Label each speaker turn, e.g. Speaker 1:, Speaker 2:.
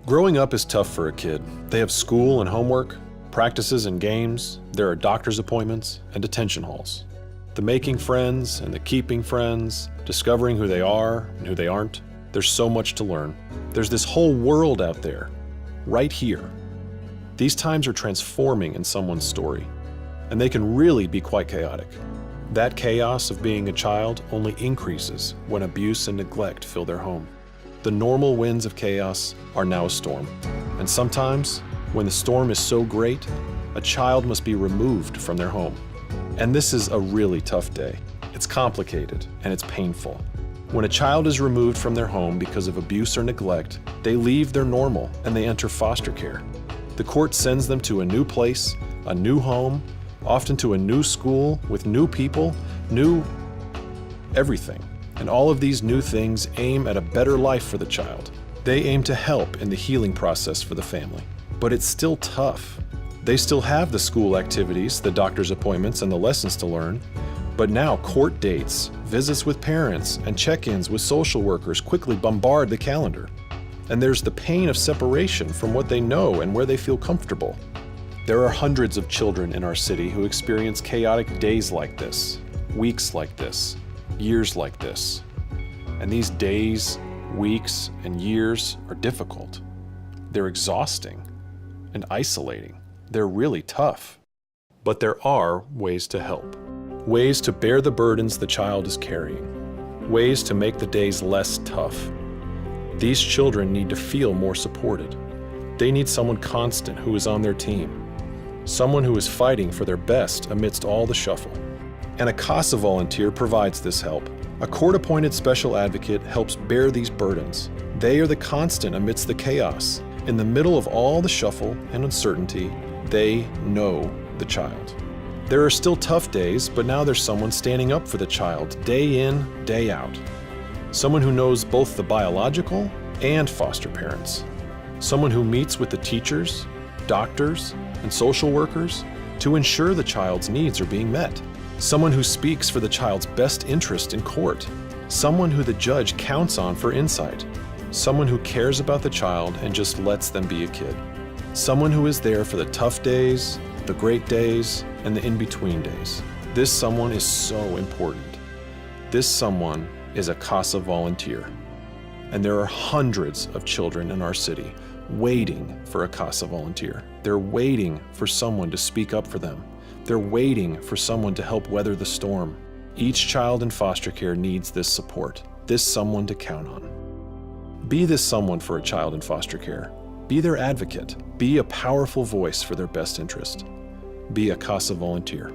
Speaker 1: Growing up is tough for a kid. They have school and homework, practices and games, there are doctor's appointments and detention halls. The making friends and the keeping friends, discovering who they are and who they aren't. There's so much to learn. There's this whole world out there, right here. These times are transforming in someone's story, and they can really be quite chaotic. That chaos of being a child only increases when abuse and neglect fill their home. The normal winds of chaos are now a storm, and sometimes, when the storm is so great, a child must be removed from their home. And this is a really tough day. It's complicated and it's painful. When a child is removed from their home because of abuse or neglect, they leave their normal and they enter foster care. The court sends them to a new place, a new home, often to a new school with new people, new everything. And all of these new things aim at a better life for the child. They aim to help in the healing process for the family. But it's still tough. They still have the school activities, the doctor's appointments, and the lessons to learn. But now court dates, visits with parents, and check-ins with social workers quickly bombard the calendar. And there's the pain of separation from what they know and where they feel comfortable. There are hundreds of children in our city who experience chaotic days like this, weeks like this, years like this. And these days, weeks, and years are difficult. They're exhausting and isolating. They're really tough. But there are ways to help. Ways to bear the burdens the child is carrying. Ways to make the days less tough. These children need to feel more supported. They need someone constant who is on their team. Someone who is fighting for their best amidst all the shuffle. And a CASA volunteer provides this help. A court-appointed special advocate helps bear these burdens. They are the constant amidst the chaos. In the middle of all the shuffle and uncertainty, they know the child. There are still tough days, but now there's someone standing up for the child day in, day out. Someone who knows both the biological and foster parents. Someone who meets with the teachers, doctors, and social workers to ensure the child's needs are being met. Someone who speaks for the child's best interest in court. Someone who the judge counts on for insight. Someone who cares about the child and just lets them be a kid. Someone who is there for the tough days, the great days, and the in-between days. This someone is so important. This someone is a CASA volunteer. And there are hundreds of children in our city waiting for a CASA volunteer. They're waiting for someone to speak up for them. They're waiting for someone to help weather the storm. Each child in foster care needs this support, this someone to count on. Be this someone for a child in foster care. Be their advocate. Be a powerful voice for their best interest. Be a CASA volunteer.